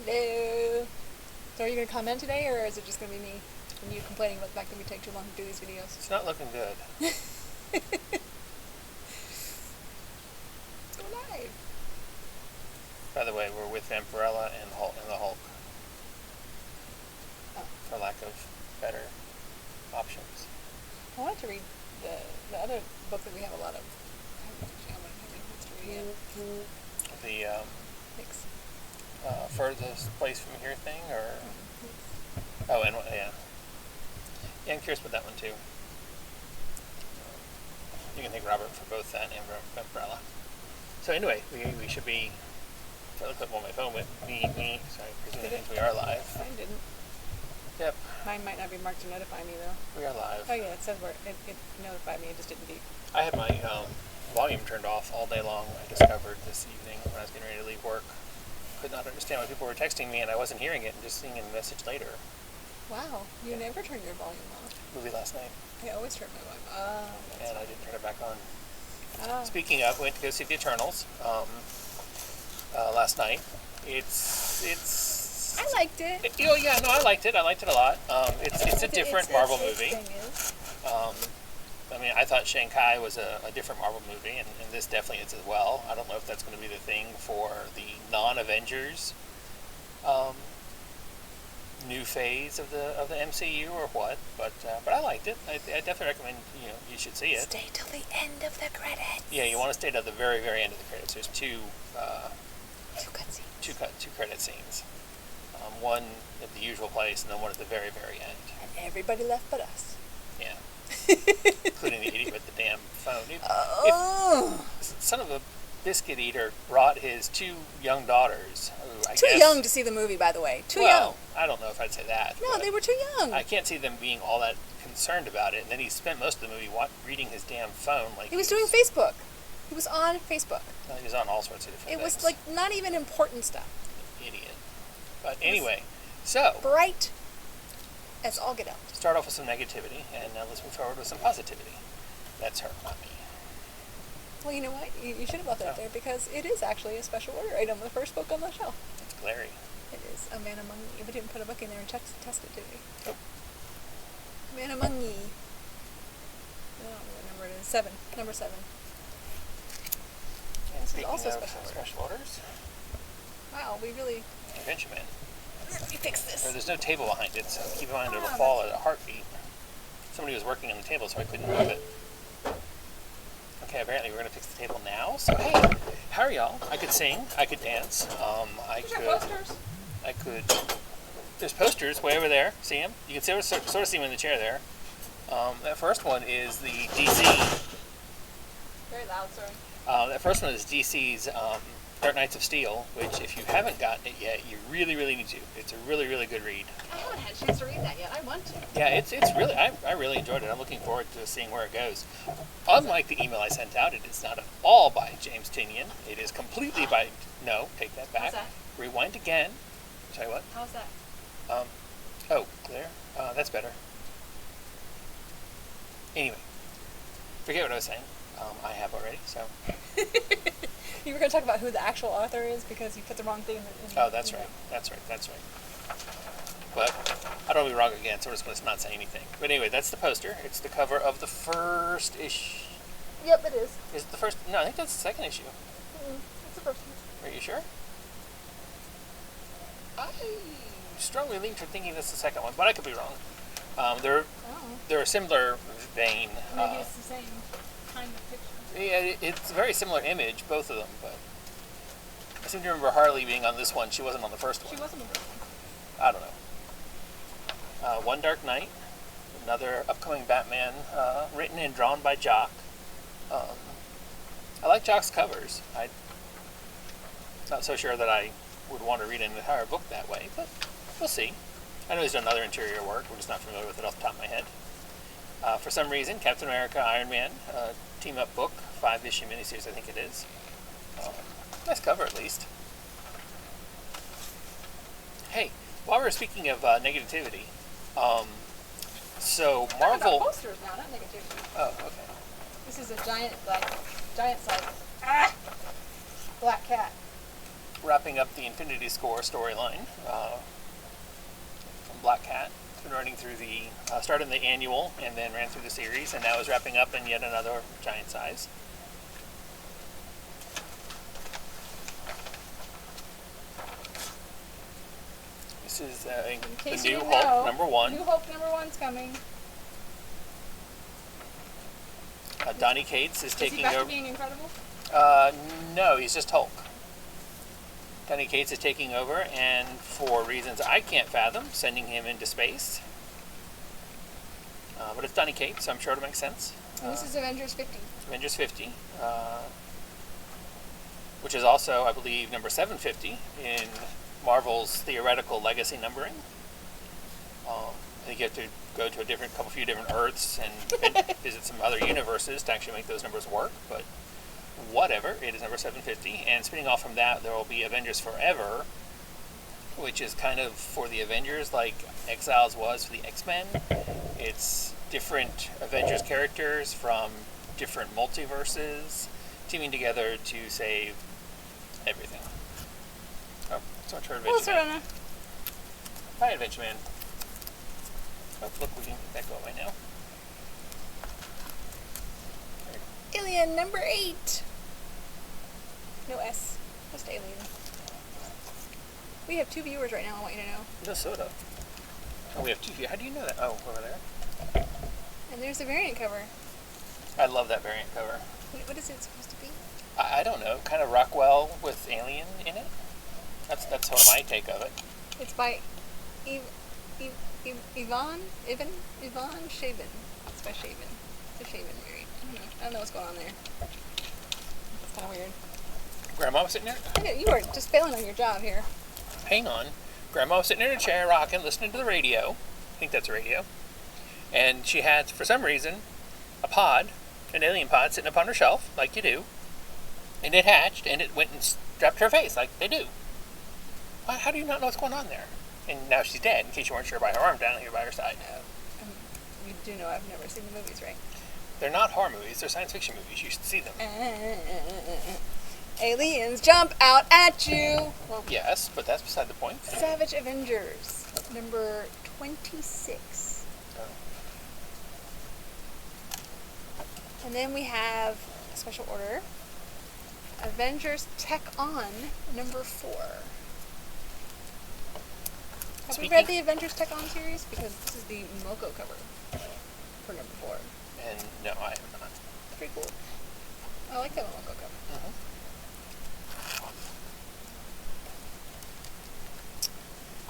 Hello. So are you going to comment today, or is it just going to be me and you complaining about the fact that we take too long to do these videos? It's not looking good. Go live. By the way, we're with Vampirella and the Hulk. Oh. For lack of better options. I wanted to read the other book that we have a lot of. I haven't to read yet. The Thanks. furthest place from here thing, or Thanks. oh, and yeah, I'm curious about that one too. You can thank Robert for both that and Vampirella. So anyway, we should be. If I look up on my phone with me. Sorry, because it means we are live. Mine didn't. Yep. Mine might not be marked to notify me though. We are live. Oh yeah, it says it notified me. It just didn't beep. I had my volume turned off all day long. I discovered this evening when I was getting ready to leave work. Could not understand why people were texting me, and I wasn't hearing it, and just seeing a message later. Wow, you never turn your volume off. Movie last night. I always turn my volume off. And I didn't turn it back on. Oh. Speaking of, went to go see the Eternals last night. It's. I liked it. I liked it. I liked it a lot. It's a different Marvel movie. I mean, I thought Shanghai was a different Marvel movie, and this definitely is as well. I don't know if that's going to be the thing for the non-Avengers new phase of the MCU or what, but I liked it. I definitely recommend you should see it. Stay till the end of the credits. Yeah, you want to stay to the very, very end of the credits. There's two cutscenes. Two credit scenes. One at the usual place, and then one at the very, very end. And everybody left but us. Yeah. Including the idiot with the damn phone. If son of a biscuit eater brought his two young daughters, who I too guess, young to see the movie, by the way. Too young. I don't know if I'd say that. No, they were too young. I can't see them being all that concerned about it. And then he spent most of the movie reading his damn phone. Like he was doing Facebook. He was on Facebook. He was on all sorts of different things. It was like not even important stuff. Idiot. But anyway, so bright as all get out. Start off with some negativity, and now let's move forward with some positivity. That's her, not me. Well, you know what? You should have left that there, because it is actually a special order item, the first book on the shelf. It's glary. It is A Man Among Ye. We didn't put a book in there and test it, did we? Nope. Man Among Ye. I don't know what number it is. 7. Number 7. And this is speaking also of special orders. Wow, we really... Adventure Man. Let me fix this. There's no table behind it, so keep in mind it'll fall at a heartbeat. Somebody was working on the table, so I couldn't move it. Okay, apparently we're going to fix the table now. So hey, how are y'all? I could sing, I could dance, I could... There's posters way over there. See them? You can sort of see them in the chair there. That first one is the DC. Very loud, sorry. That first one is DC's Dark Knights of Steel, which if you haven't gotten it yet, you really, really need to. It's a really, really good read. I haven't had a chance to read that yet. I want to. Yeah, it's really, I really enjoyed it. I'm looking forward to seeing where it goes. Unlike the email I sent out, it is not at all by James Tynion. It is completely by, no, take that back. How's that? Rewind again. Sorry, what? How's that? Oh, there. That's better. Anyway, forget what I was saying. I have already, so. You were going to talk about who the actual author is because you put the wrong thing in. Oh, that's right. That's right. But I don't want to be wrong again, so we're just going to not say anything. But anyway, that's the poster. It's the cover of the first issue. Yep, it is. Is it the first? No, I think that's the second issue. It's the first one. Are you sure? I strongly lean to thinking that's the second one, but I could be wrong. They're a similar vein. Maybe it's the same kind of picture. Yeah, it's a very similar image, both of them, but I seem to remember Harley being on this one. She wasn't on the first one. She wasn't on the first one. I don't know. One Dark Knight, another upcoming Batman, written and drawn by Jock. I like Jock's covers. I'm not so sure that I would want to read an entire book that way, but we'll see. I know he's done other interior work. We're just not familiar with it off the top of my head. For some reason, Captain America, Iron Man, team-up book, 5-issue miniseries, I think it is. Nice cover, at least. Hey, while we're speaking of negativity, so Marvel... About posters now, not negativity. Oh, okay. This is a giant size black cat. wrapping up the Infinity Score storyline from Black Cat. It's been running through started in the annual and then ran through the series, and now is wrapping up in yet another giant size. This is the new Hulk number 1. New Hulk number 1's coming. Donny Cates is taking over. Is he back to being incredible? No, he's just Hulk. Donny Cates is taking over, and for reasons I can't fathom, sending him into space. But it's Donny Cates, so I'm sure it'll make sense. And this is Avengers 50. Avengers 50, which is also, I believe, number 750 in Marvel's theoretical legacy numbering. I think you have to go to a few different Earths and visit some other universes to actually make those numbers work, but whatever, it is number 750. And spinning off from that, there will be Avengers Forever, which is kind of for the Avengers like Exiles was for the X-Men. It's different Avengers characters from different multiverses teaming together to save everything. Oh, so much for Adventure Man. Bye, Adventure Man. Oh, look, we can get that go away now. Alien number 8. No S, just Alien. We have 2 viewers right now, I want you to know. Minnesota. Oh, we have 2 viewers. How do you know that? Oh, over there. And there's the variant cover. I love that variant cover. What is it supposed to be? I don't know. Kind of Rockwell with Alien in it. That's sort of my take of it. It's by Yvonne Shaven. It's by Shaven. It's a Shaven variant. I don't know what's going on there. It's kind of weird. Grandma was sitting there? Yeah, you are just failing on your job here. Hang on. Grandma was sitting in a chair, rocking, listening to the radio. I think that's a radio. And she had, for some reason, an alien pod sitting up on her shelf, like you do. And it hatched, and it went and strapped her face, like they do. How do you not know what's going on there? And now she's dead, in case you weren't sure by her arm down here by her side. You do know I've never seen the movies, right? They're not horror movies, they're science fiction movies. You should see them. Aliens jump out at you! Well, yes, but that's beside the point. Savage Avengers, number 26. Oh. And then we have a special order. Avengers Tech On, number 4. Have we read the Avengers Tech On series? Because this is the Moko cover for number 4. And no, I have not. It's pretty cool. I like that Moko cover. Mm-hmm.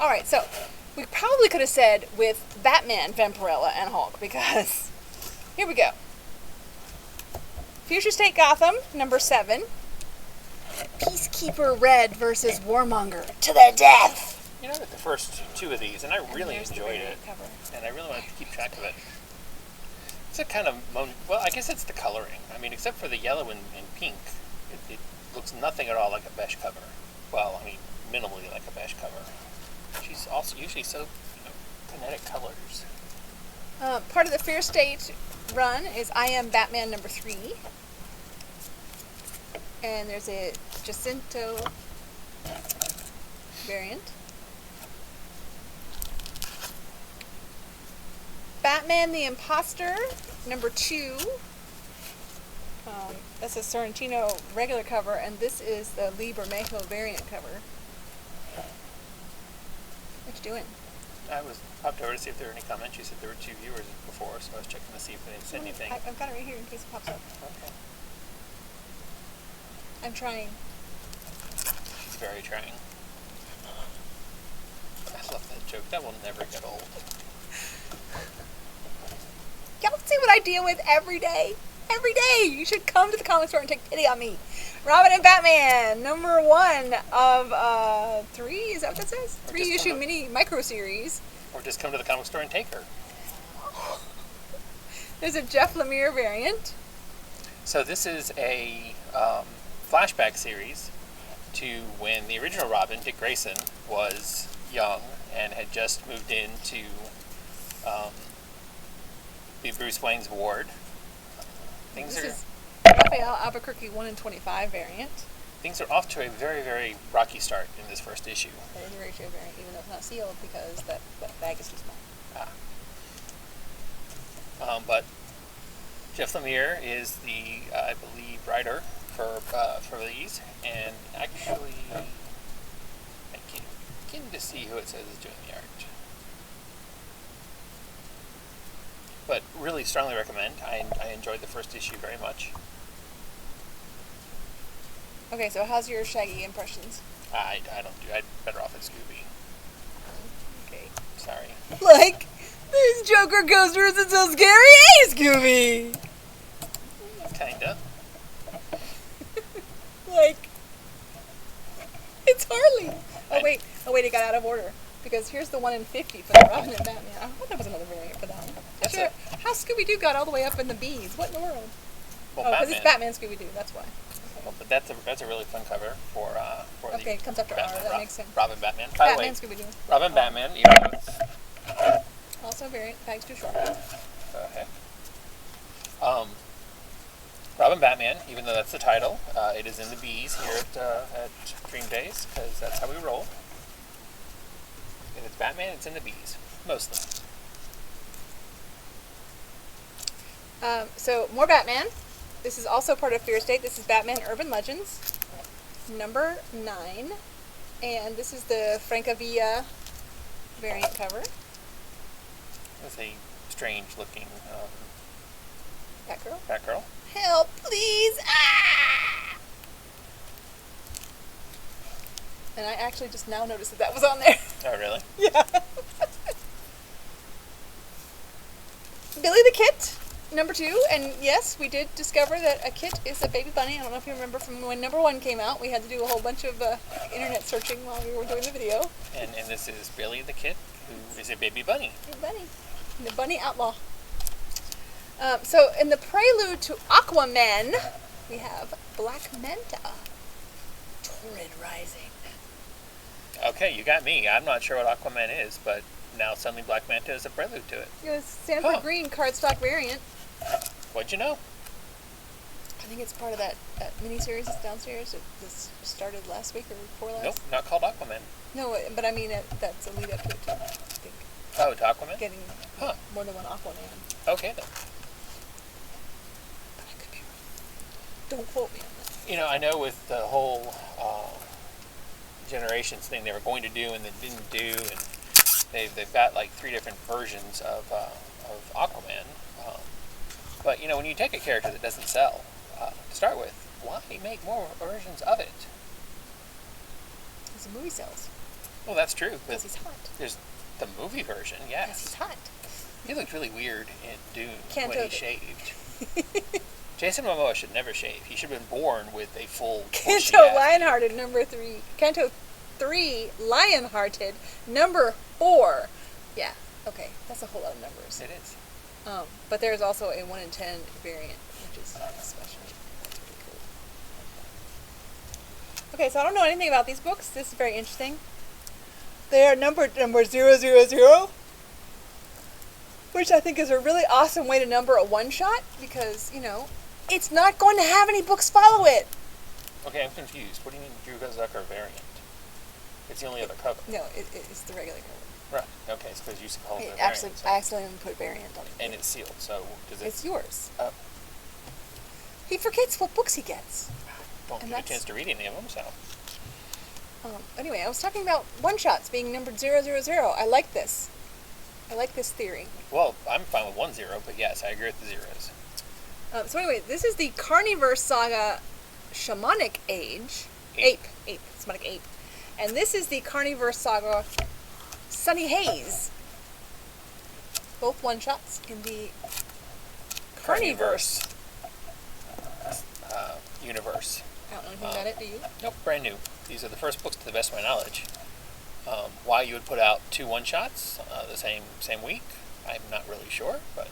Alright, so we probably could have said with Batman, Vampirella, and Hulk, because here we go. Future State Gotham, number 7. Peacekeeper Red versus Warmonger to their death. You know, I got the first 2 of these, and I really enjoyed it. Cover. And I really wanted to keep track of it. It's a kind of, well, I guess it's the coloring. I mean, except for the yellow and pink, it looks nothing at all like a beige cover. Well, I mean, minimally like a beige cover. She's also usually so, kinetic colors. Part of the Fear State run is I Am Batman number 3. And there's a Jacinto variant. Batman the Imposter, number 2. That's a Sorrentino regular cover, and this is the Lee Bermejo variant cover. What you doing? I was popped over to see if there were any comments. You said there were 2 viewers before, so I was checking to see if they said anything. I've got it right here in case it pops up. Okay. I'm trying. She's very trying. I love that joke. That will never get old. Y'all see what I deal with every day? Every day! You should come to the comic store and take pity on me. Robin and Batman, number 1 of 3, is that what that says? 3-issue mini micro series. Or just come to the comic store and take her. There's a Jeff Lemire variant. So this is a flashback series to when the original Robin, Dick Grayson, was young and had just moved into be Bruce Wayne's ward. This is Raphael Albuquerque 1 in 25 variant. things are off to a very, very rocky start in this first issue. That is a very true variant, even though it's not sealed because that bag is too small. But Jeff Lemire is the, I believe, writer for these, and actually, I can to see who it says is doing the art. But really strongly recommend. I enjoyed the first issue very much. Okay, so how's your Shaggy impressions? I don't do. I'm better off at Scooby. Okay. Sorry. Like, this Joker coaster isn't so scary, hey, Scooby! Kinda. Like, it's Harley. Oh wait, it got out of order. Because here's the 1 in 50 for the Robin and Batman. I thought there was another variant for that one. That's Sure. it. How Scooby-Doo got all the way up in the B's? What in the world? Well, Because it's Batman Scooby-Doo, that's why. Well, but that's a really fun cover for Okay, it comes after R, Batman, that makes sense. Robin Batman. By the way, Batman Scooby-Doo. Robin Batman. You know, Also a variant, bag's too short. okay. Robin Batman, even though that's the title, it is in the B's here at Dream Daze, because that's how we roll. If it's Batman, it's in the B's, mostly. So, more Batman. This is also part of Fear State. This is Batman Urban Legends, number 9. And this is the Francavilla variant cover. It's a strange-looking Batgirl. Batgirl. Help, please! Ah! And I actually just now noticed that was on there. Oh, really? Yeah. Billy the Kit, number 2. And yes, we did discover that a kit is a baby bunny. I don't know if you remember from when number 1 came out. We had to do a whole bunch of internet searching while we were doing the video. And this is Billy the Kid, who is a baby bunny. Baby bunny. The bunny outlaw. So in the prelude to Aquaman, we have Black Manta. Torrid Rising. Okay, you got me. I'm not sure what Aquaman is, but now suddenly Black Manta is a prelude to it. It was Sanford Green cardstock variant. What'd you know? I think it's part of that miniseries that's downstairs. This started last week or before last. Nope, not called Aquaman. No, but I mean that's a lead up to it too. I think. Oh, to Aquaman? Getting more than one Aquaman. Okay, then. But I could be wrong. Don't quote me on that. You know, I know with the whole Generations thing they were going to do and then didn't do, and they've got like 3 different versions of Aquaman. But you know, when you take a character that doesn't sell, to start with, why make more versions of it? Because the movie sells. Well, that's true. But Because he's hot. there's the movie version, yes. Because he's hot. He looked really weird in Dune Can't when he do it. shaved. Jason Momoa should never shave. He should have been born with a full Canto Lionhearted, number 3. Canto 3, Lionhearted, number 4. Yeah, okay, that's a whole lot of numbers. It is. But there's also a 1 in 10 variant, which is special. That's pretty cool. Okay, so I don't know anything about these books. This is very interesting. They are numbered number 000, which I think is a really awesome way to number a one-shot because, you know, it's not going to have any books follow it. Okay, I'm confused. What do you mean Drew Zucker variant? It's the only other cover. No, it's the regular cover. Right. Okay, it's because you used to call it a variant. Actually, I accidentally put variant on it. And it's sealed, so does it... It's yours. Oh. He forgets what books he gets. Don't get a chance to read any of them, so... Anyway, I was talking about one-shots being numbered 000. I like this. I like this theory. Well, I'm fine with 10, but yes, I agree with the zeros. So anyway, this is the Carniverse Saga Shamanic Age. Ape. Shamanic Ape. And this is the Carniverse Saga Sunny Haze. Both one-shots in the Carniverse universe. I don't know anything about it, do you? Nope, brand new. These are the first books to the best of my knowledge. Why you would put out 2 one-shots the same week, I'm not really sure, but...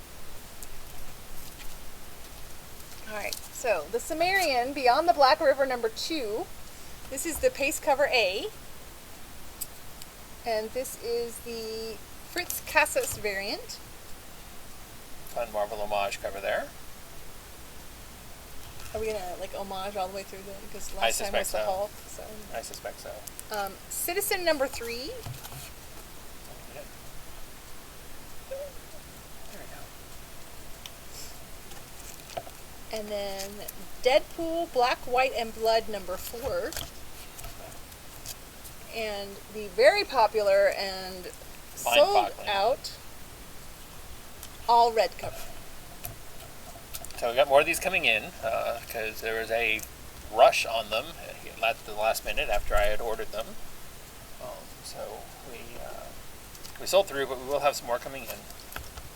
Alright, so the Sumerian, Beyond the Black River, number 2. This is the Pace Cover A. And this is the Fritz Casas variant. Fun Marvel homage cover there. Are we gonna like homage all the way through then? Because I last time was suspect the so. Hulk. So. I suspect so. Citizen number 3. Yep. There we go. And then Deadpool, Black, White, and Blood number 4. And the very popular and sold Mind-boggling. out all red cover. So we got more of these coming in because there was a rush on them at the last minute after I had ordered them. So we sold through, but we will have some more coming in.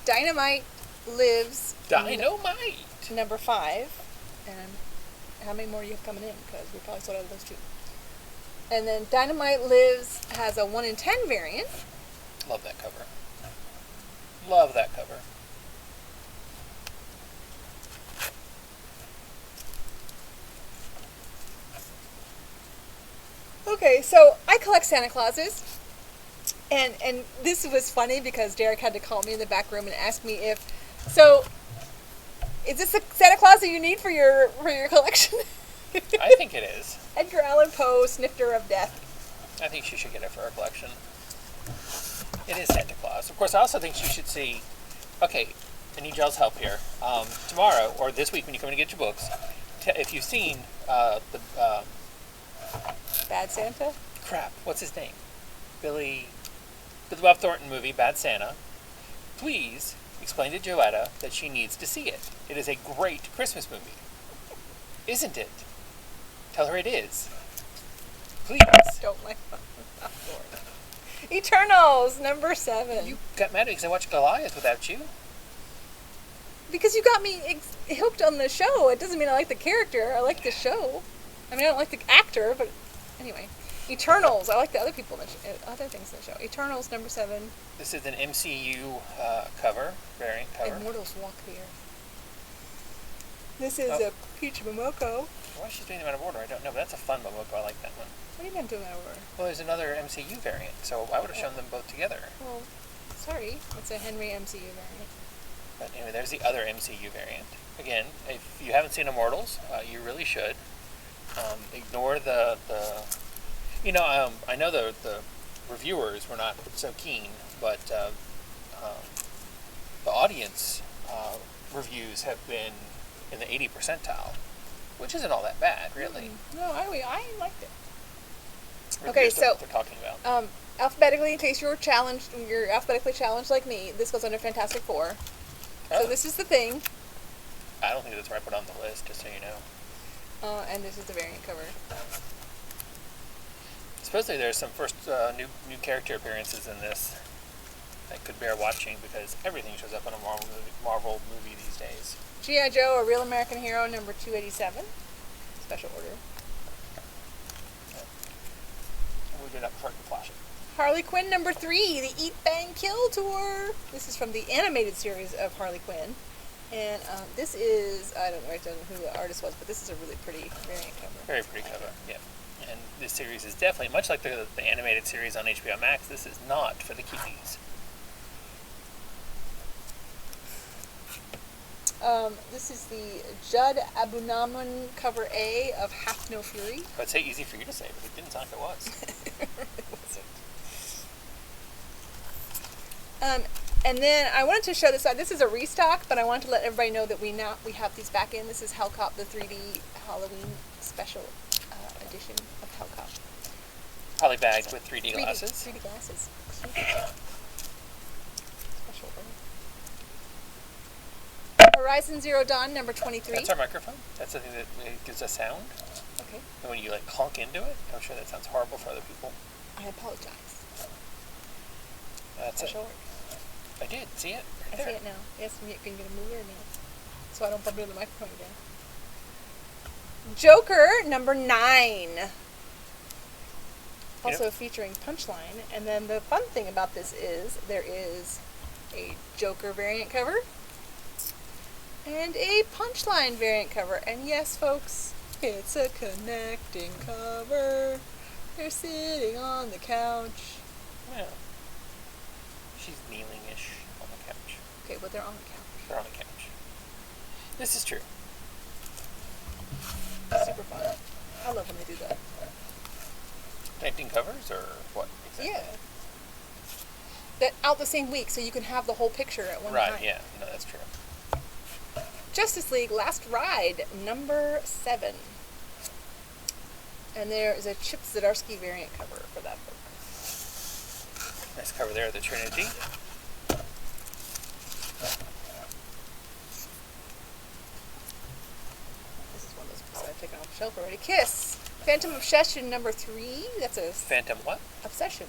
Dynamite Lives. Dynamite! Number 5. And how many more do you have coming in? Because we probably sold out of those 2. And then Dynamite Lives has a 1 in 10 variant. Love that cover. Love that cover. Okay, so I collect Santa Clauses. And this was funny because Derek had to call me in the back room and ask me if, so, is this a Santa Claus that you need for your collection? I think it is. Edgar Allan Poe, Snifter of Death. I think she should get it for her collection. It is Santa Claus. Of course, I also think she should see, okay, I need y'all's help here. Tomorrow, or this week when you come in to get your books, if you've seen the Bad Santa? crap, what's his name? Billy Bob Thornton movie, Bad Santa, please explain to Joetta that she needs to see it. It is a great Christmas movie. Isn't it? Tell her it is. Please. Don't like Eternals, number 7. You got mad because I watched Goliath without you. Because you got me hooked on the show. It doesn't mean I like the character. I like the show. I mean, I don't like the actor, but anyway. Eternals. I like the other people, other things in the show. Eternals, number 7. This is an MCU variant cover. Immortals walk the earth. This is a Peach Momoko. Why she's doing them out of order, I don't know, but that's a fun Momoko. I like that one. What do you mean doing that over? Well, there's another MCU variant, so I would have shown them both together. Well, sorry. It's a Henry MCU variant. But anyway, there's the other MCU variant. Again, if you haven't seen Immortals, you really should. Ignore the I know the reviewers were not so keen, but the audience reviews have been in the 80 percentile, which isn't all that bad, really. No, I liked it. Reviewers Okay, know so what they're talking about. alphabetically, in case you're alphabetically challenged like me, this goes under Fantastic Four. Oh. So this is the Thing, I don't think that's where I put on the list, just so you know. and this is the variant cover. Supposedly there's some first new character appearances in this that could bear watching because everything shows up in a Marvel movie these days. G.I. Joe, A Real American Hero, number 287. Special order. And we did that before I could flash it. Harley Quinn, number 3, the Eat, Bang, Kill tour. This is from the animated series of Harley Quinn. And this is, I don't know who the artist was, but this is a really pretty variant cover. Very pretty cover, yeah. And this series is definitely, much like the animated series on HBO Max, this is not for the kiddies. This is the Judd Abunaman cover A of Half No Fury. I'd say easy for you to say, but it didn't sound like it was. And then I wanted to show this. This is a restock, but I wanted to let everybody know that we have these back in. This is Hellcop, the 3D Halloween special edition of Hellcop. Probably bagged with 3D glasses. 3D glasses. Special order. Horizon Zero Dawn, number 23. That's our microphone. That's the thing that gives us sound. Okay. And when you clunk into it, I'm sure that sounds horrible for other people. I apologize. That's Special it. order. I did. See it? Right I there. see it now. Yes, can you get a mover now? So I don't bump into the microphone again. Joker, number 9. Also featuring Punchline. And then the fun thing about this is there is a Joker variant cover and a Punchline variant cover. And yes, folks, it's a connecting cover. They're sitting on the couch. Yeah. She's kneeling-ish on the couch. Okay, but they're on the couch. They're on the couch. This is true. Super fun. I love when they do that. Connecting covers or what? Exactly? Yeah. That out the same week, so you can have the whole picture at one time. Right, yeah. No, that's true. Justice League Last Ride, number 7. And there is a Chip Zdarsky variant cover for that book. Nice cover there of the Trinity. This is one of those books I've taken off the shelf already. Kiss! Phantom Obsession, number 3. That's a... Phantom what? Obsession.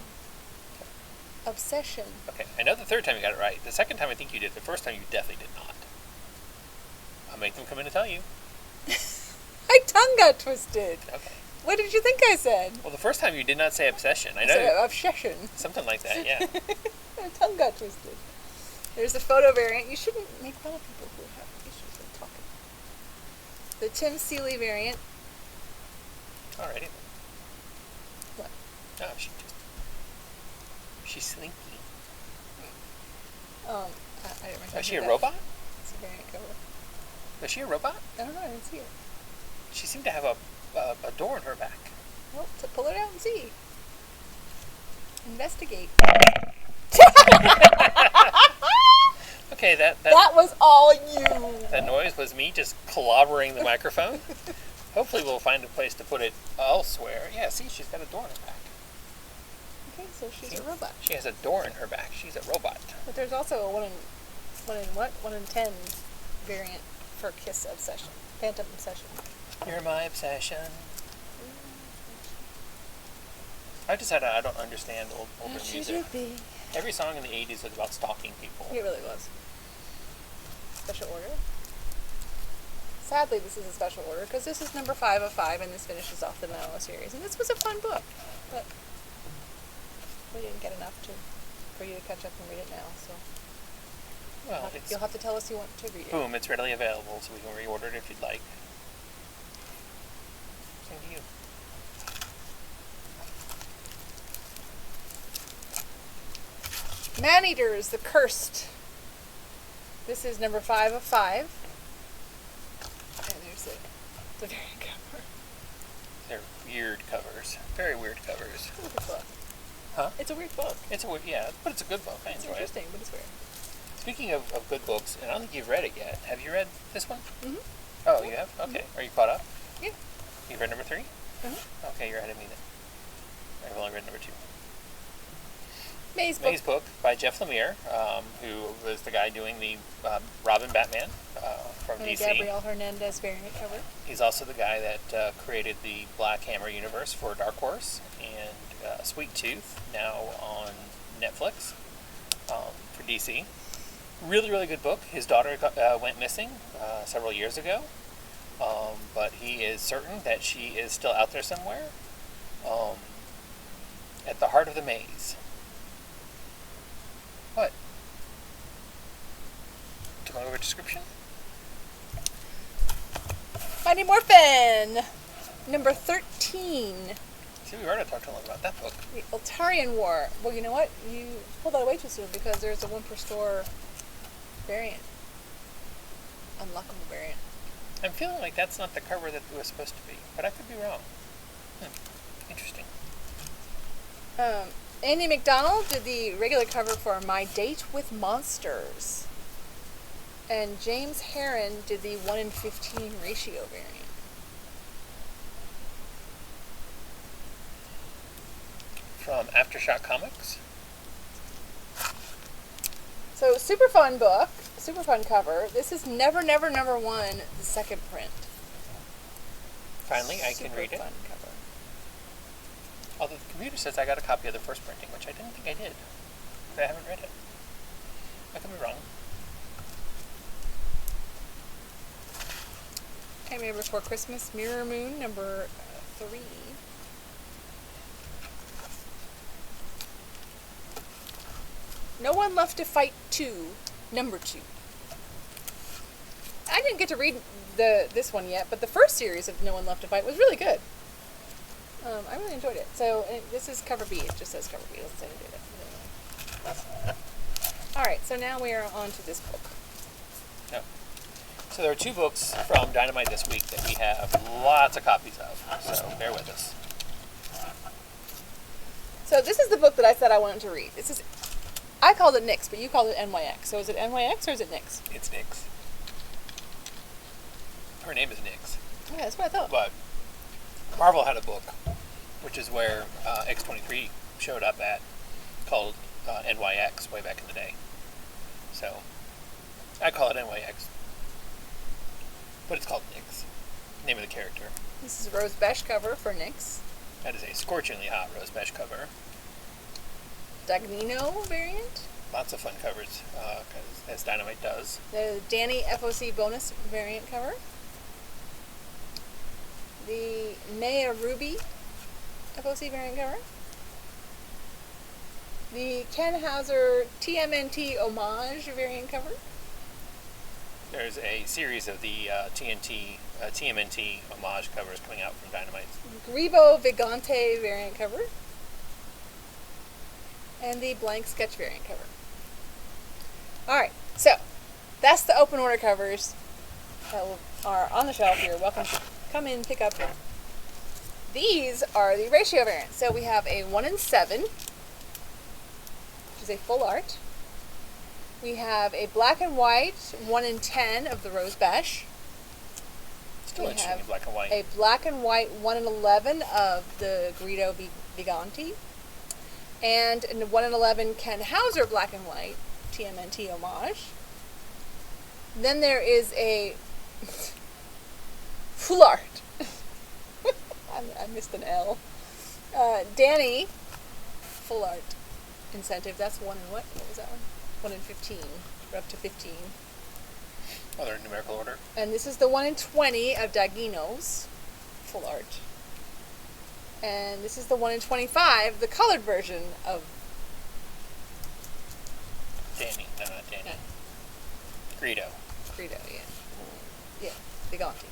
Obsession. Okay, I know the third time you got it right. The second time I think you did. The first time you definitely did not. I'll make them come in and tell you. My tongue got twisted. Okay. What did you think I said? Well, the first time you did not say obsession. I I know. said obsession. Something like that, yeah. My tongue got twisted. There's the photo variant. You shouldn't make fun of people who have issues with talking. The Tim Seeley variant. Alrighty. What? No, she's slinky. I didn't remember. Is she a robot? It's a variant cover. Is she a robot? I don't know. I didn't see it. She seemed to have a door in her back. Well, to pull it out and see. Investigate. Okay, that was all you. that noise was me just clobbering the microphone. Hopefully we'll find a place to put it elsewhere. Yeah, see, she's got a door in her back. Okay, so she's a robot. She has a door in her back. She's a robot. But there's also a 1 in 10 variant for Kiss Obsession. Phantom Obsession. You're my obsession. I decided I don't understand older music. Every song in the 80s was about stalking people. It really was. Special order. Sadly, this is a special order because this is number 5 of 5, and this finishes off the Noah series. And this was a fun book, but we didn't get enough for you to catch up and read it now. So Well, you'll have to tell us you want to read it. Boom, it's readily available, so we can reorder it if you'd like. Same to you. Maneaters, The Cursed. This is number 5 of 5. And there's the variant cover. They're weird covers. Very weird covers. It's a weird book. Huh? It's a weird book. Yeah, but it's a good book. I It's enjoy it. interesting, but it's weird. Speaking of good books, and I don't think you've read it yet. Have you read this one? Mm-hmm. Oh, you have? Okay. Are you caught up? Yeah. You've read number 3? Mm-hmm. Okay, you're ahead of me then. I've only read number 2. Maze book. Maze book by Jeff Lemire, who was the guy doing the Robin Batman from And DC. Gabrielle Hernandez variant cover. He's also the guy that created the Black Hammer universe for Dark Horse and Sweet Tooth, now on Netflix for DC. Really, really good book. His daughter went missing several years ago, but he is certain that she is still out there somewhere at the heart of the maze. What? Do you want to go over description? Mighty Morphin, number 13. See, we already talked a lot about that book. The Altarian War. Well, you know what? You pulled that away too soon because there's a one per store variant. Unlockable variant. I'm feeling like that's not the cover that it was supposed to be, but I could be wrong. Interesting. Andy McDonald did the regular cover for My Date with Monsters. And James Herron did the 1 in 15 ratio variant. From Aftershock Comics. So, super fun book, super fun cover. This is Never Never Number 1, the second print. Finally, I can read it. Super fun cover. Although the computer says I got a copy of the first printing, which I didn't think I did. But I haven't read it. I could be wrong. Nightmare Before Christmas, Mirror Moon, number 3. No One Left to Fight 2, number 2. I didn't get to read this one yet, but the first series of No One Left to Fight was really good. I really enjoyed it. So this is cover B. It just says cover B. It doesn't say who did it. Alright, so now we are on to this book. No. So there are 2 books from Dynamite this week that we have lots of copies of, so bear with us. So this is the book that I said I wanted to read. I called it Nyx, but you called it NYX. So is it NYX or is it Nyx? It's Nyx. Her name is Nyx. Yeah, that's what I thought. But Marvel had a book, which is where X-23 showed up at, called NYX way back in the day. So I call it NYX. But it's called Nyx. Name of the character. This is Rose Besh cover for Nyx. That is a scorchingly hot Rose Besh cover. Dagnino variant. Lots of fun covers, as Dynamite does. The Danny FOC bonus variant cover. The Naya Ruby FOC variant cover. The Ken Hauser TMNT homage variant cover. There's a series of the TMNT homage covers coming out from Dynamite. Grebo Vigante variant cover. And the blank sketch variant cover. Alright, so that's the open order covers that are on the shelf. You're welcome to come in and pick up. These are the ratio variants. So we have a 1:7, which is a full art. We have a black and white 1:10 of the Rose Besh. Still We interesting in have black and white. a black and white 1:11 of the Greedo Vigante. And a 1:11 Ken Hauser black and white TMNT homage. Then there is a full art. I missed an L. Danny full art incentive. That's 1 in what? What was that one? 1 in 15. We're up to 15. Oh, they're in numerical order. And this is the 1 in 20 of Dagnino's full art. And this is the 1 in 25, the colored version of Danny. No, not Danny. No. Greedo. Greedo, yeah. Yeah, Vigante.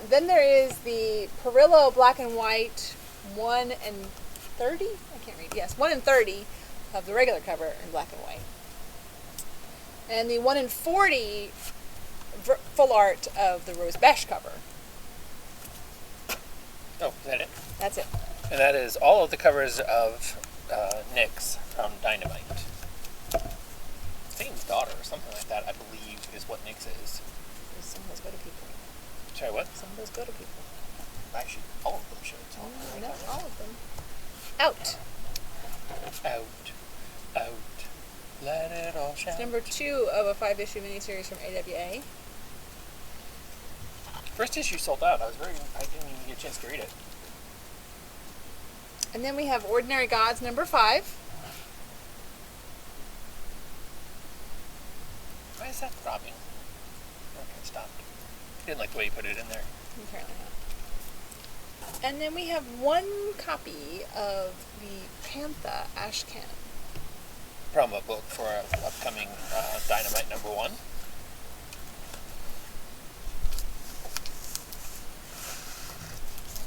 Then there is the Perillo black and white 1 in 30? I can't read. Yes, 1 in 30 of the regular cover in black and white. And the 1 in 40 full art of the Rose Besh cover. Oh, is that it? That's it. And that is all of the covers of Nyx from Dynamite. Satan's Daughter, or something like that, I believe, is what Nyx is. Some of those go to people. Sorry, what? Some of those go to people. Actually, all of them should. Not all of them. Out. Out. Let it all shout. It's number 2 of a 5-issue miniseries from AWA. First issue sold out. I didn't even get a chance to read it. And then we have Ordinary Gods number 5. Why is that throbbing? Okay, it stopped. Didn't like the way you put it in there. Apparently not. And then we have 1 copy of the Pantha Ashcan. Promo book for upcoming Dynamite number 1.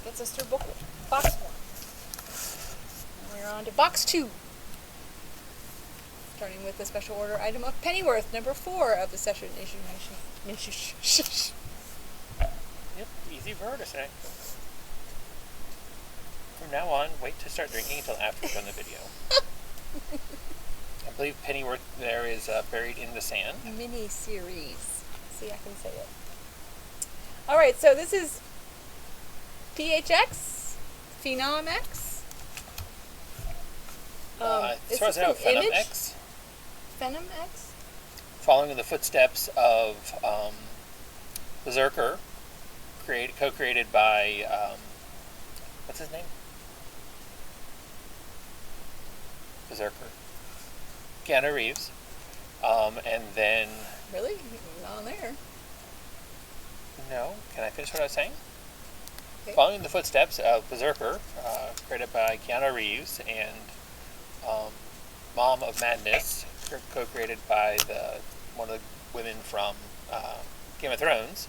Gets us through box 1. We're on to box 2. Starting with the special order item of Pennyworth, number 4 of the session issue. Yep, easy for her to say. From now on, wait to start drinking until after we've done the video. I believe Pennyworth there is buried in the sand. Mini-series. See, I can say it. Alright, so this is PHX, Phenom X. As far as I know, Venom X. Venom X? Following in the footsteps of Berserker, co-created by, what's his name? Berserker. Keanu Reeves. And then... Really? Not on there. No. Can I finish what I was saying? Okay. Following in the footsteps of Berserker, created by Keanu Reeves, and Mom of Madness, co-created by one of the women from Game of Thrones.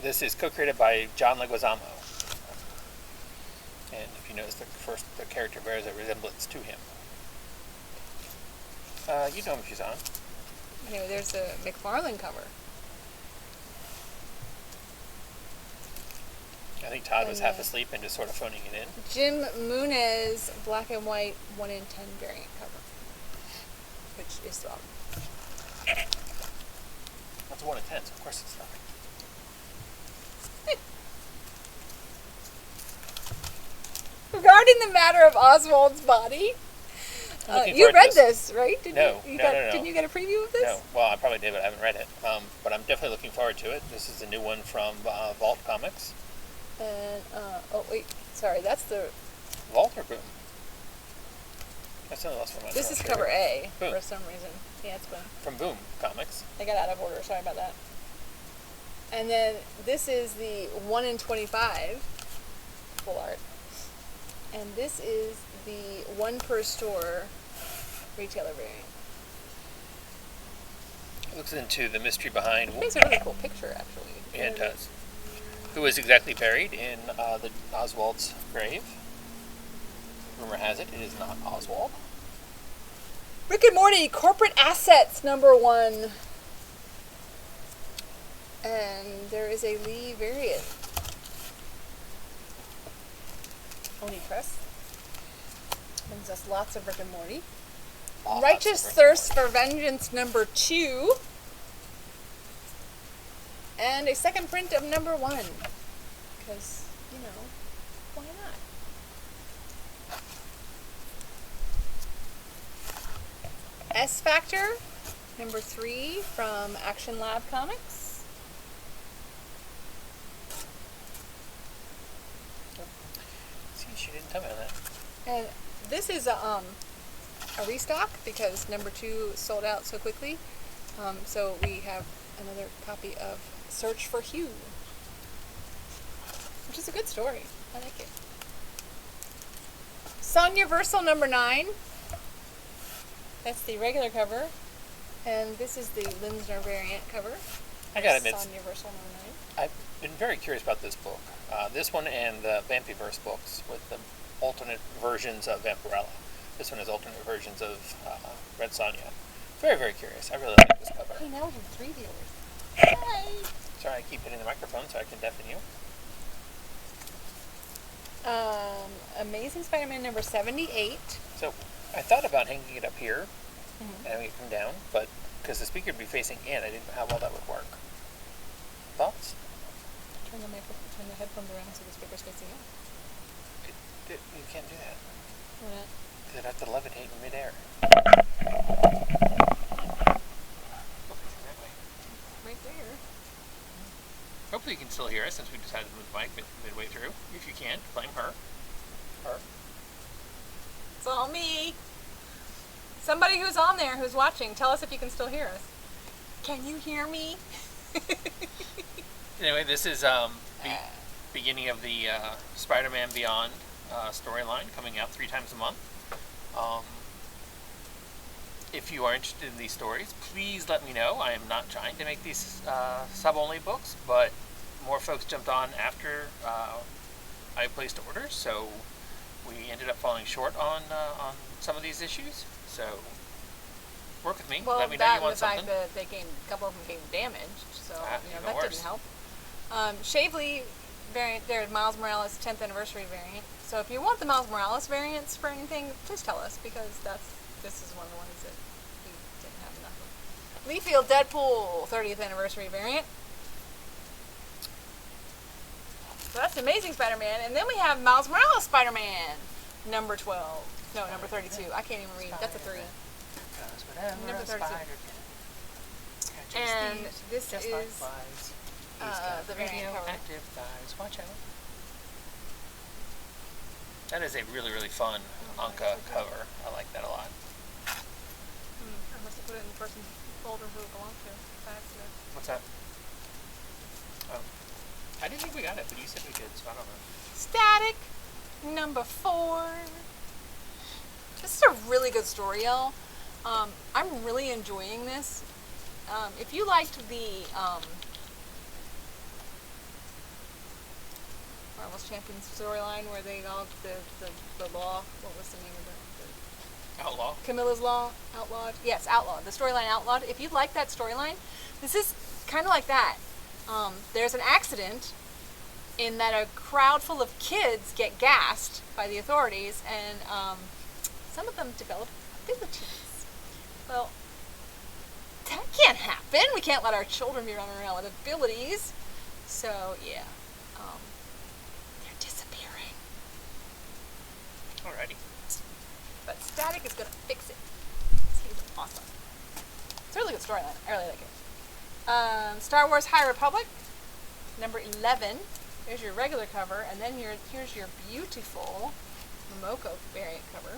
This is co-created by John Leguizamo. And if you notice, the character bears a resemblance to him. You know him if he's on. Anyway, there's a McFarlane cover. I think Todd was And, half asleep and just sort of phoning it in. Jim Moonez black and white 1 in 10 variant cover, which is throbbing. That's 1 in 10, so of course it's throbbing. Regarding the matter of Oswald's body, you read this, right? No. Didn't you get a preview of this? No. Well, I probably did, but I haven't read it. But I'm definitely looking forward to it. This is a new one from Vault Comics. And, oh wait, sorry, that's the... Vault or Boom? That's the last one. This is cover A, Boom. for some reason. Yeah, it's Boom. From Boom Comics. I got out of order, sorry about that. And then this is the 1 in 25 full art. And this is the 1 per store retailer variant. It looks into the mystery behind... It makes a really cool picture, actually. Yeah, it does. Who is exactly buried in the Oswald's grave? Rumor has it is not Oswald. Rick and Morty, Corporate Assets, #1. And there is a Lee variant. Oni Press. Brings us lots of Rick and Morty. Righteous Thirst for Vengeance #2. And a second print of #1. Because, you know, why not? S Factor #3 from Action Lab Comics. See, she didn't tell me that. And this is a restock because #2 sold out so quickly. So we have another copy of Search for Hugh, which is a good story. I like it. Sonyaversal #9. That's the regular cover. And this is the Linsner variant cover. I gotta admit, Sonyaversal #9. I've been very curious about this book. This one and the Vampirverse books with the alternate versions of Vampirella. This one has alternate versions of Red Sonja. Very, very curious. I really like this cover. Hey, now we have 3 viewers. Hi! Sorry, I keep hitting the microphone so I can deafen you. Amazing Spider-Man #78. So, I thought about hanging it up here and having it come down, but because the speaker would be facing in, I didn't know how well that would work. Thoughts? Turn the headphones around so the speaker's facing out. You can't do that. Why not? They'd have to levitate in midair. Right there. Hopefully you can still hear us since we decided to move the mic midway through. If you can't, blame her. It's all me. Somebody who's on there, who's watching, tell us if you can still hear us. Can you hear me? Anyway, this is the beginning of the Spider-Man Beyond storyline coming out 3 times a month. If you are interested in these stories, please let me know. I am not trying to make these sub-only books, but more folks jumped on after I placed orders, so we ended up falling short on some of these issues. So work with me. Well, let me know you want something. the fact that a couple of them came damaged, so that worse. didn't help. Shavely variant, there's Miles Morales 10th anniversary variant. So if you want the Miles Morales variants for anything, please tell us because this is one of the ones that we didn't have enough of. Leafield Deadpool 30th anniversary variant. So that's Amazing Spider-Man, and then we have Miles Morales Spider-Man #12. No, #32. I can't even read. That's a 3. Number 32. And this is the variant cover. Watch out. That is a really, really fun Anka cover. I like that a lot. I must have put it in the person's folder who it belonged to. What's that? Oh. I didn't think we got it, but you said we did, so I don't know. Static #4. This is a really good story, y'all. I'm really enjoying this. If you liked the Marvel's Champions storyline where they all the law, what was the name of the Outlaw? Camilla's Law, Outlawed? Yes, Outlawed. The storyline Outlawed. If you like that storyline, this is kind of like that. There's an accident in that a crowd full of kids get gassed by the authorities, and some of them develop abilities. Well, that can't happen. We can't let our children be running around with abilities. So, yeah. They're disappearing. Alrighty. But Static is going to fix it. He's awesome. It's a really good storyline. I really like it. Star Wars High Republic, number 11. Here's your regular cover, and then here's your beautiful Momoko variant cover.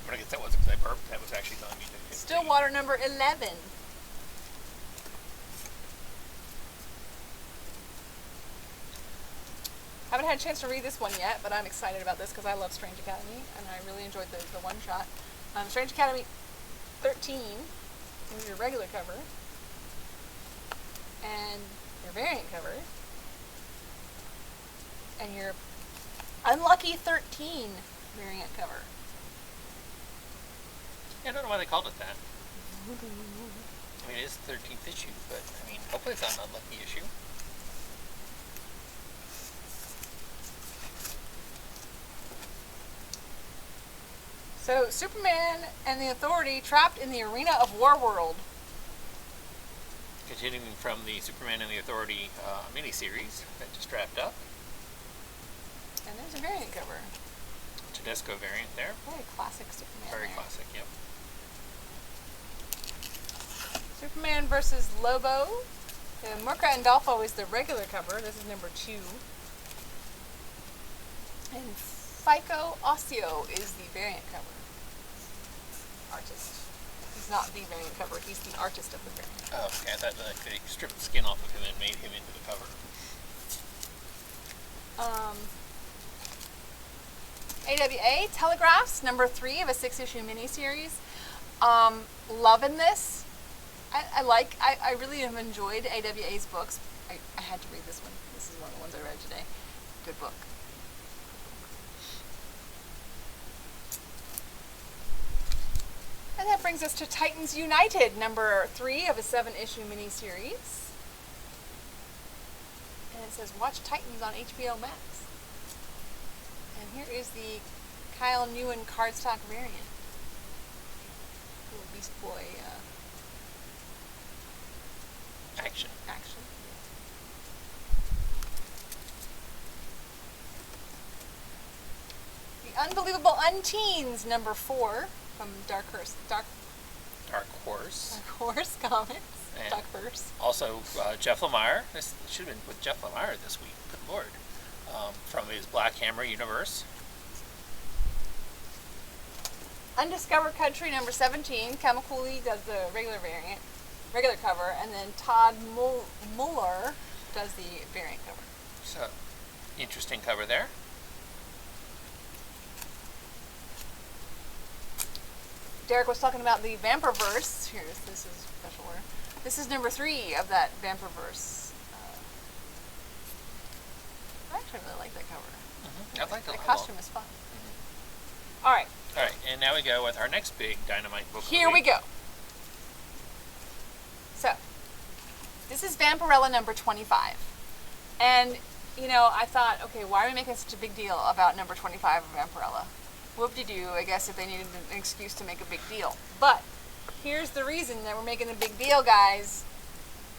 I guess that wasn't because I burped. That was actually telling me to. Stillwater number 11. Haven't had a chance to read this one yet, but I'm excited about this because I love Strange Academy, and I really enjoyed the one-shot. Strange Academy 13. Here's your regular cover. And your variant cover. And your Unlucky 13 variant cover. Yeah, I don't know why they called it that. I mean, it is the 13th issue, but I mean, hopefully it's not an unlucky issue. So, Superman and the Authority trapped in the Arena of Warworld. Continuing from the Superman and the Authority miniseries that just wrapped up. And there's a variant cover. Tedesco variant there. Very classic Superman. Very there. classic, yep. Superman versus Lobo. Murka and Dolfo is the regular cover. This is number 2. And Fico Ossio is the variant cover. Artist. He's not the variant cover, he's the artist of the variant. Oh, okay. I thought they stripped the skin off of him and made him into the cover. AWA Telegraphs, number 3 of a 6-issue miniseries. Loving this. I really have enjoyed AWA's books. I had to read this one. This is one of the ones I read today. Good book. And that brings us to Titans United, number 3 of a 7-issue miniseries. And it says, watch Titans on HBO Max. And here is the Kyle Newen cardstock variant. Little Beast Boy Action. The Unbelievable Unteens, number 4 from Dark Horse Comics. And Dark Horse. Also, Jeff Lemire. This should have been with Jeff Lemire this week. Good Lord. From his Black Hammer universe. Undiscovered Country, number 17. Kamakuli does the regular cover, and then Todd Muller does the variant cover. So, interesting cover there. Derek was talking about the Vampirverse. This is special order. This is number 3 of that Vampirverse. I actually really like that cover. Mm-hmm. I like the costume is fun. Mm-hmm. All right, and now we go with our next big Dynamite book. here we go. So, this is Vampirella number 25. And, you know, I thought, okay, why are we making such a big deal about number 25 of Vampirella? Whoop-de-doo, I guess if they needed an excuse to make a big deal. But, here's the reason that we're making a big deal, guys.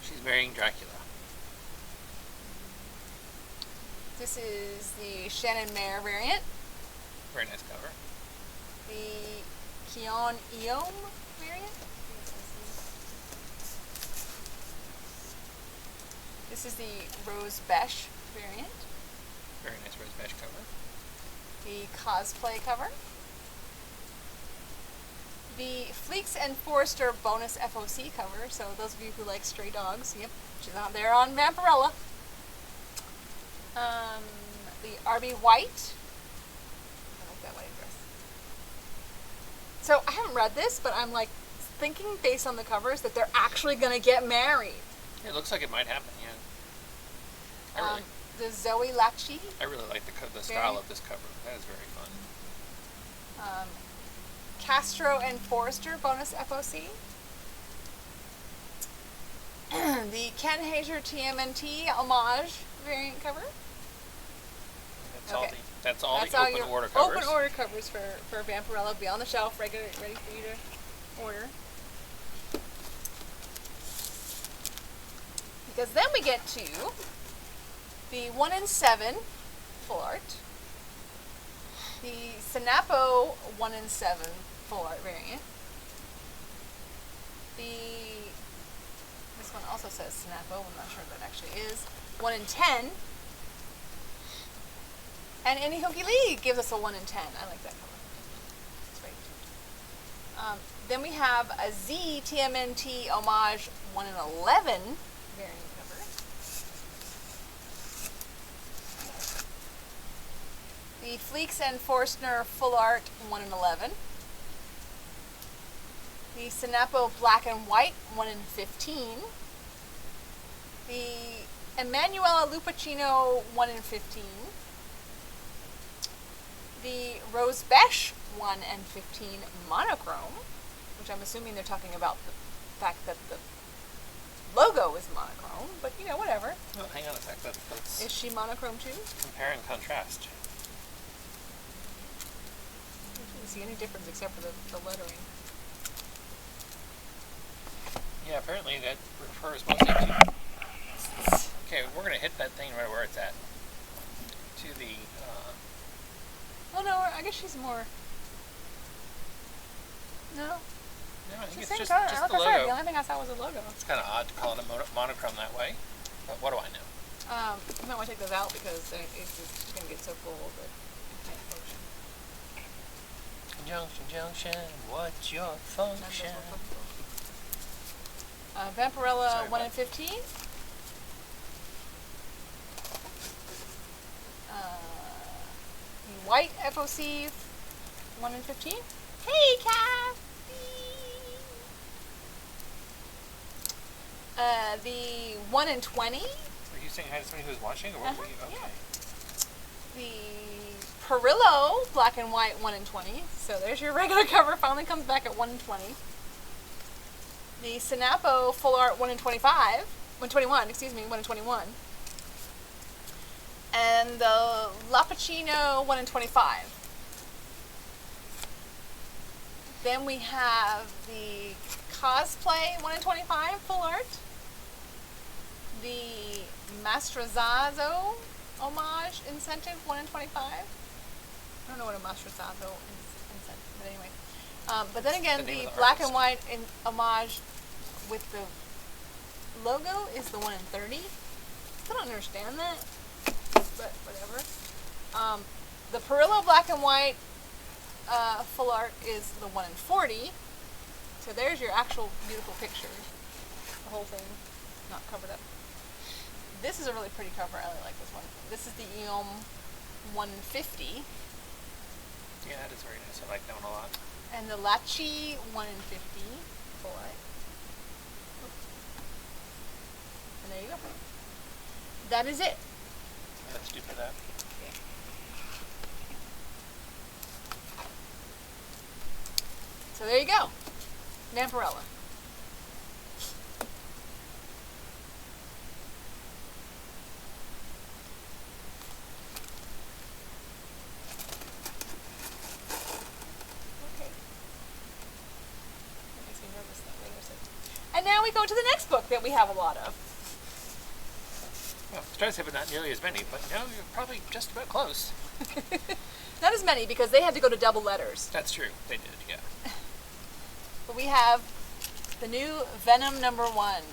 She's marrying Dracula. This is the Shannon Mayer variant. Very nice cover. The Kion Eom variant. This is the Rose Besh variant. Very nice Rose Besh cover. The cosplay cover. The Fleeks and Forrester bonus FOC cover. So those of you who like stray dogs, yep, she's out there on Vampirella. The RB White. I like that white dress. So I haven't read this, but I'm like thinking based on the covers that they're actually going to get married. It looks like it might happen, yeah. The Zoe Lachi. I really like the style of this cover. That is very fun. Castro and Forrester bonus FOC. The Ken Hager TMNT homage variant cover. That's all That's the all open your order covers. Open order covers for Vampirella. Be on the shelf, ready for you to order. Because then we get to the 1 in 7 full art. The Sinapo 1 in 7 full art variant. This one also says Sinapo. I'm not sure what that actually is. 1 in 10. And Annie Hookie Lee gives us a 1 in 10. I like that color. It's great. Then we have a Z TMNT homage 1 in 11 variant cover. The Fleeks and Forstner full art 1 in 11. The Sinapo black and white 1 in 15. The Emanuela Lupacino 1 in 15. The Rose Beche 1 and 15 monochrome, which I'm assuming they're talking about the fact that the logo is monochrome, but you know, whatever. Well, hang on a sec. Let's Is she monochrome too? compare and contrast. I didn't see any difference except for the lettering. Yeah, apparently that refers mostly to... Okay, we're going to hit that thing right where it's at. To the... Oh no, I guess she's more... No? No, I think It's it's the same just color. the Like I said, the logo. only thing I saw was the logo. It's kind of odd to call it a monochrome that way, but what do I know? You might want to take those out because it's going to get so full that it can't function. Junction, what's your function? Vampirella Sorry, 1 what? in 15. The white FOC 1 in 15. Hey, Kathy! The 1 in 20. Are you saying hi to somebody who's watching, or what were you? Okay. Yeah. The Perillo black and white 1 in 20. So there's your regular cover. Finally comes back at 1 in 20. The Sinapo full art 1 in 25. 121, excuse me, 1 in 21. And the Lappuccino 1 in 25. Then we have the Cosplay 1 in 25 full art. The Mastrazzo homage incentive 1 in 25. I don't know what a Mastrazzo incentive, but anyway. But then again, the black and white homage with the logo is the 1 in 30. I don't understand that, but whatever. The Perillo black and white full art is the 1 in 40. So there's your actual beautiful picture. The whole thing, not covered up. This is a really pretty cover. I really like this one. This is the Eom 1 in 50. Yeah, that is very nice. I like that one a lot. And the Lachi 1 in 50 full art. And there you go. That is it. Let's do for that. Okay. So there you go. Vampirella. Okay. That makes me nervous that way. And now we go to the next book that we have a lot of. Well, I was trying to say, but not nearly as many. But no, you're probably just about close. Not as many because they had to go to double letters. That's true. They did, yeah. But we have the new Venom number 1.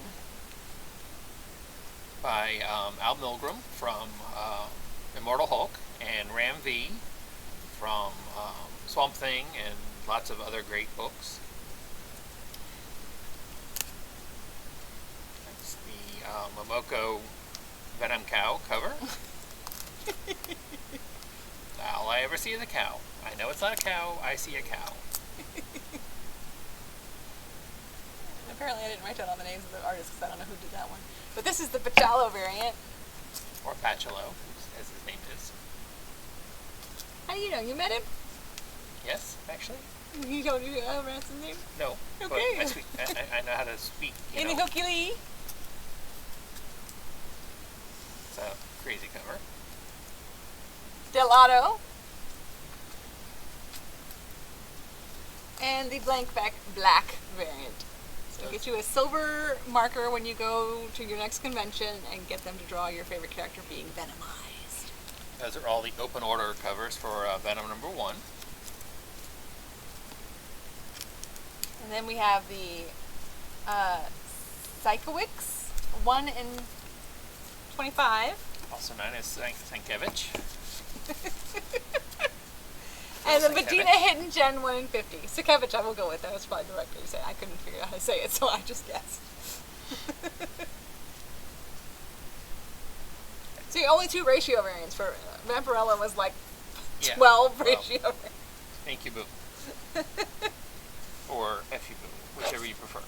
By Al Milgrom from Immortal Hulk, and Ram V from Swamp Thing, and lots of other great books. That's the Momoko Venom cow cover. All I ever see is a cow. I know it's not a cow, I see a cow. Apparently I didn't write down all the names of the artists because I don't know who did that one. But this is the Pachalo variant. Or Pachalo, as his name is. How do you know? You met him? Yes, actually. You don't know how to pronounce his name? No. Okay. But I know how to speak. Annie Hookie Lee. crazy cover. Delato. And the black variant. So get you a silver marker when you go to your next convention and get them to draw your favorite character being Venomized. Those are all the open order covers for Venom number 1. And then we have the Psychowix 1 in 25. Also known as Sienkiewicz. And the Medina Hidden Gen 1 in 50. Sienkiewicz I will go with. That was probably the right way to say it. I couldn't figure out how to say it, so I just guessed. See, only 2 ratio variants. For Vampirella was like 12 ratio variants. Thank you, boo. Or F you, boo. Whichever you prefer.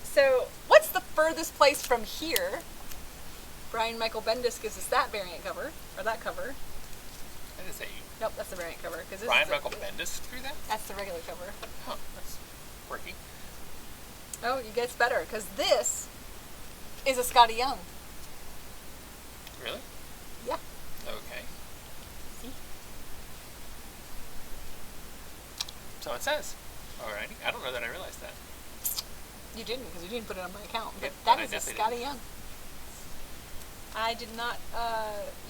So, what's the furthest place from here? Brian Michael Bendis gives us that variant cover, or that cover. That is a... Nope, that's the variant cover. Brian Michael Bendis drew that? That's the regular cover. Huh, that's quirky. Oh, it gets better, because this is a Scotty Young. Really? Yeah. Okay. See? So it says. Alrighty. I don't know that I realized that. You didn't, because you didn't put it on my account. But Yeah, that I is a definitely Scotty didn't. Young. I did not,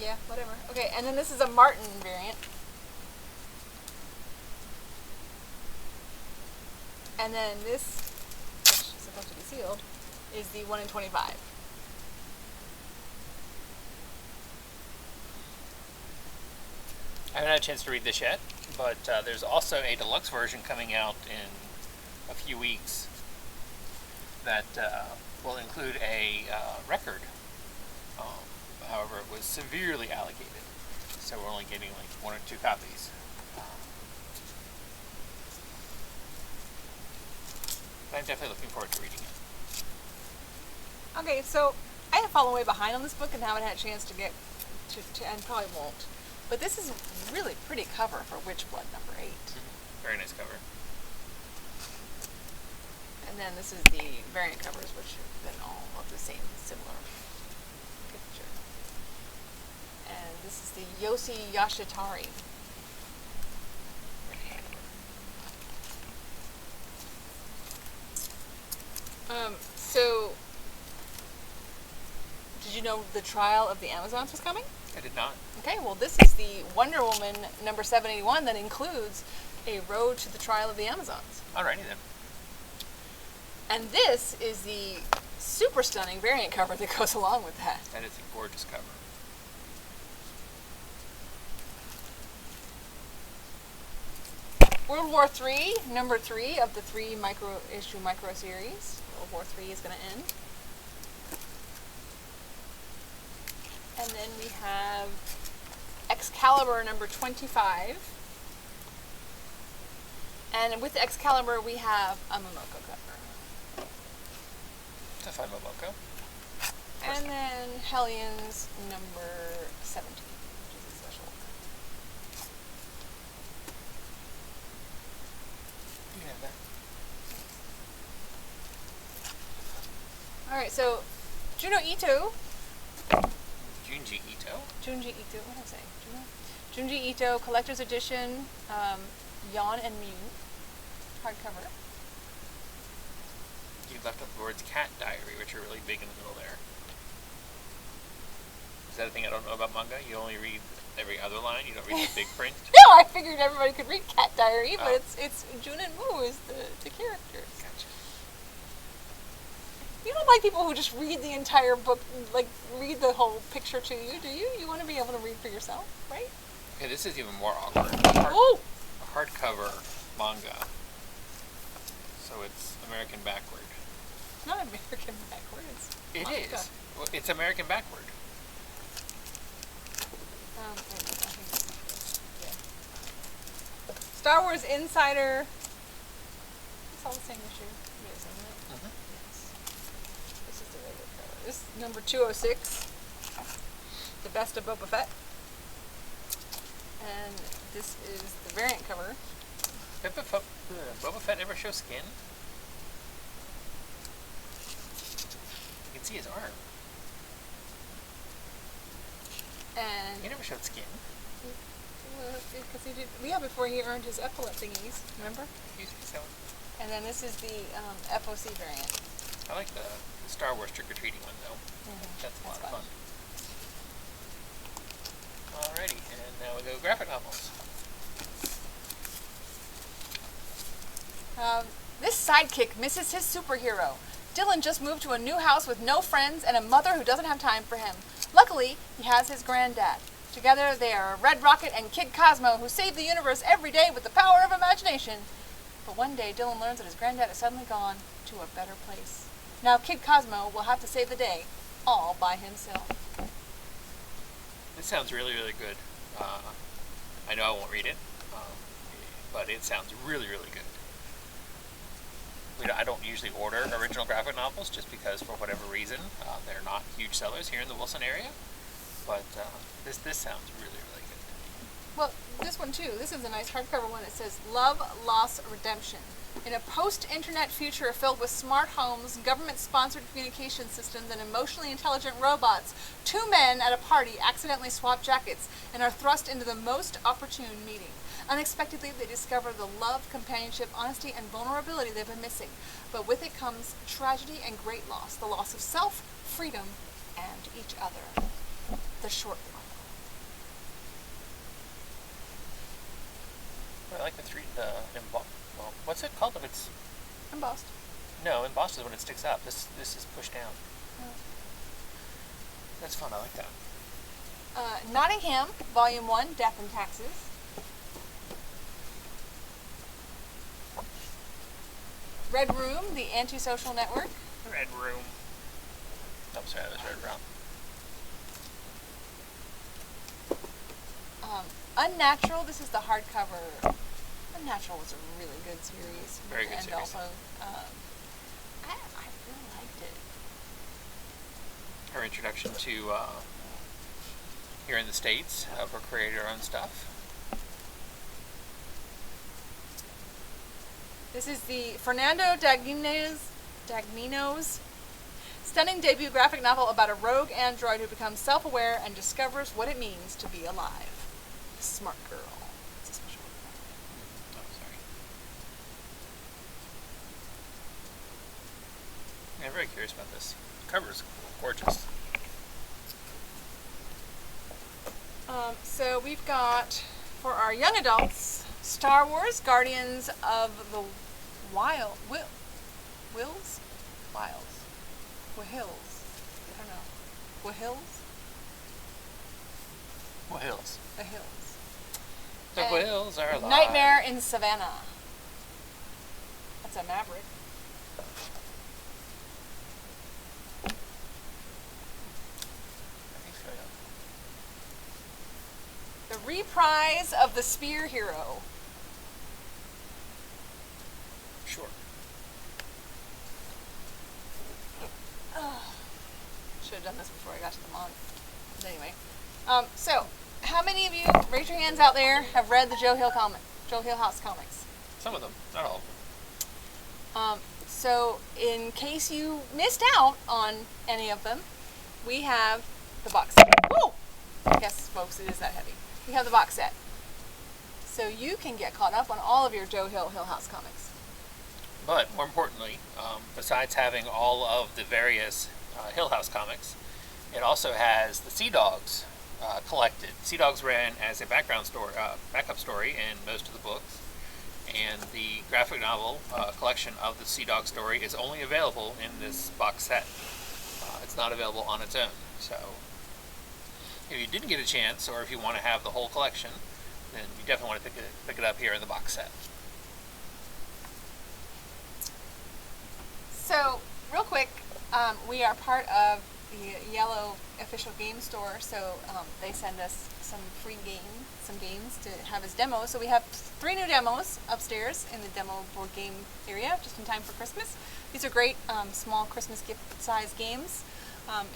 yeah, whatever. Okay, and then this is a Martin variant. And then this, which is supposed to be sealed, is the 1 in 25. I haven't had a chance to read this yet, but there's also a deluxe version coming out in a few weeks that will include a record. However, it was severely allocated, so we're only getting like 1 or 2 copies. I'm definitely looking forward to reading it. Okay, so I have fallen way behind on this book and haven't had a chance to get to and probably won't. But this is a really pretty cover for Witchblood number 8. Very nice cover. And then this is the variant covers, which have been all of the same similar picture. And this is the Yoshi Yashitari. So, did you know the Trial of the Amazons was coming? I did not. Okay, well this is the Wonder Woman number 781 that includes a Road to the Trial of the Amazons. Alrighty then. And this is the super stunning variant cover that goes along with that. That is a gorgeous cover. World War III, number 3 of the 3 issue micro series. World War III is going to end. And then we have Excalibur number 25. And with Excalibur we have a Momoko cover. It's a fun Momoko. And then Hellions number 17, which is a special. You have that. Alright, so Juno Ito. Junji Ito. Junji Ito, what did I say? Junji Ito, Collector's Edition, Yawn and Mew, hardcover. You left out the words Cat Diary, which are really big in the middle there. Is that a thing I don't know about manga? You only read every other line? You don't read the big print? No, I figured everybody could read Cat Diary, but it's Jun and Moo is the characters. Gotcha. You don't like people who just read the entire book, like read the whole picture to you, do you? You want to be able to read for yourself, right? Okay, this is even more awkward. Oh! A hardcover manga. So it's American backward. It's not American backwards. It manga. is. Well, it's American backward. I think, yeah. Star Wars Insider. It's all the same issue. It is, isn't it? Mm-hmm. Yes. This is the regular cover. This is number 206. The Best of Boba Fett. And this is the variant cover. Boba Fett ever show skin? You can see his arm. And He never showed skin. because he did, yeah, before he earned his epaulet thingies, remember? So, And then this is the FOC variant. I like the Star Wars trick-or-treating one, though. That's a lot of fun. Alrighty, and now we go graphic novels. This sidekick misses his superhero. Dylan just moved to a new house with no friends and a mother who doesn't have time for him. Luckily, he has his granddad. Together, they are Red Rocket and Kid Cosmo, who save the universe every day with the power of imagination. But one day, Dylan learns that his granddad is suddenly gone to a better place. Now, Kid Cosmo will have to save the day all by himself. This sounds really, really good. I know I won't read it, but it sounds really, really good. I don't usually order original graphic novels just because, for whatever reason, they're not huge sellers here in the Wilson area. But this sounds really, really good. Well, this one too. This is a nice hardcover one. It says Love, Loss, Redemption. In a post-internet future filled with smart homes, government-sponsored communication systems, and emotionally intelligent robots, two men at a party accidentally swap jackets and are thrust into the most opportune meeting. Unexpectedly, they discover the love, companionship, honesty, and vulnerability they've been missing. But with it comes tragedy and great loss, the loss of self, freedom, and each other. The short one. I like well, what's it called if it's... Embossed. No, embossed is when it sticks up. This is pushed down. That's fun, I like that. Nottingham, Volume 1, Death and Taxes. Red Room, The Antisocial Network. Red Room. Oh, sorry, that was Red Room. Unnatural, this is the hardcover. Unnatural was a really good series. Very good and series. Also, I really liked it. Her introduction to, here in the States, of her creating her own stuff. This is the Fernando Dagnino's stunning debut graphic novel about a rogue android who becomes self-aware and discovers what it means to be alive. Smart girl. It's a special word. Oh, sorry. Yeah, I'm very curious about this. The cover's gorgeous. So we've got, for our young adults, Star Wars, Guardians of the Wilds? I don't know. Whales. The Hills. The And whales are alive. Nightmare in Savannah. That's a Maverick. I think so, yeah. The Reprise of the Spear Hero. Sure. Should have done this before I got to the month. But anyway. So, how many of you, raise your hands out there, have read the Joe Hill House comics? Some of them, not all of them. So, in case you missed out on any of them, we have the box set. Woo! Yes, folks, it is that heavy. We have the box set. So you can get caught up on all of your Joe Hill House comics. But more importantly, besides having all of the various Hill House comics, it also has the Sea Dogs collected. Sea Dogs ran as a backup story in most of the books, and the graphic novel collection of the Sea Dog story is only available in this box set. It's not available on its own. So if you didn't get a chance, or if you want to have the whole collection, then you definitely want to pick it up here in the box set. So, real quick, we are part of the Yellow official game store, so they send us some games to have as demos. So we have 3 new demos upstairs in the demo board game area, just in time for Christmas. These are great small Christmas gift size games.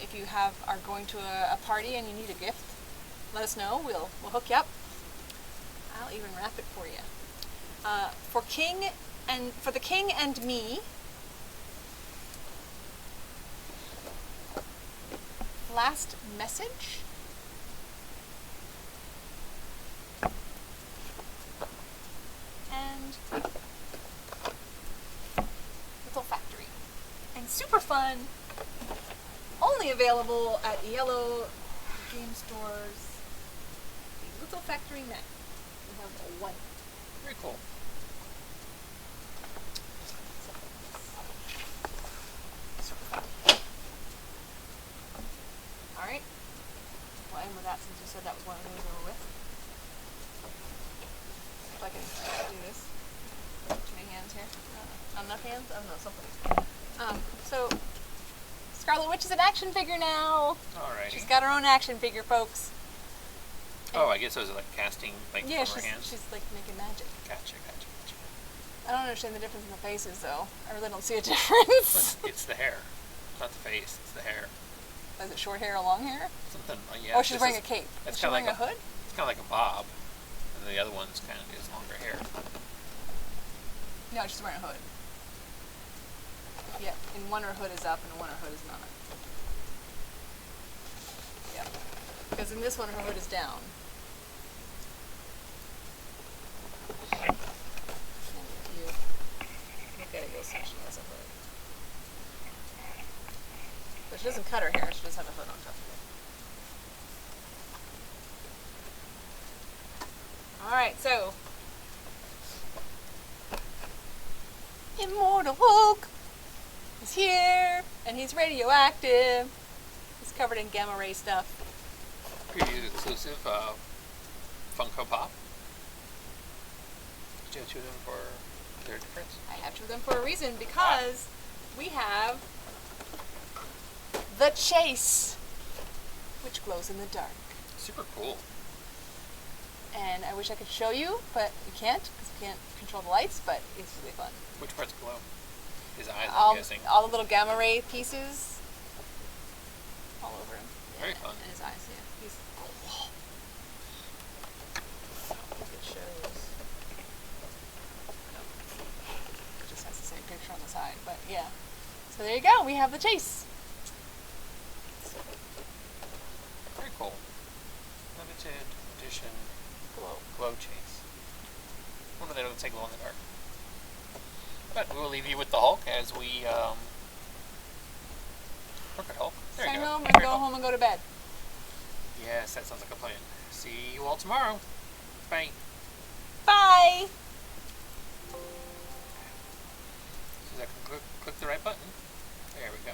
If you are going to a party and you need a gift, let us know. We'll hook you up. I'll even wrap it for you. For the King and Me. Last Message. And Little Factory. And super fun. Only available at yellow game stores. The Little Factory net. We have one. Very cool. Alright. We'll end with that since you said that was one of those we were with. If I can do this. Too many hands here. Not enough hands? I don't know, something. So, Scarlet Witch is an action figure now. Alrighty. She's got her own action figure, folks. Oh, I guess those are like casting like Yeah, from her hands. she's like making magic. Gotcha. I don't understand the difference in the faces, though. I really don't see a difference. It's the hair, not the face. It's the hair. Is it short hair or long hair? Something. Yeah. Oh, she's wearing a cape. It's Is she kind of wearing like a hood? It's kind of like a bob, and the other one's kind of is longer hair. No, she's wearing a hood. Yeah, in one her hood is up and in one her hood is not. Yeah. Because in this one her hood is down. And if you look at it, you'll see she has a hood. But she doesn't cut her hair, she just has a hood on top of it. Alright, so Immortal Hulk is here, and he's radioactive. He's covered in gamma ray stuff. Preview exclusive Funko Pop. Did you have two of them for their difference? I have two of them for a reason, because we have the Chase, which glows in the dark. Super cool. And I wish I could show you, but we can't, because we can't control the lights, but it's really fun. Which parts glow? His eyes, I'm guessing. All the little gamma ray pieces all over him. Very fun. And his eyes, yeah. He's cool. It shows. It just has the same picture on the side, but yeah. So there you go. We have the Chase. Very cool. Limited edition glow chase. Wonder they don't take glow in the dark. But we will leave you with the Hulk as we look at Hulk. There you Sign go. home and Very go cool. home and go to bed. Yes, that sounds like a plan. See you all tomorrow. Bye. Bye. So that can click the right button. There we go.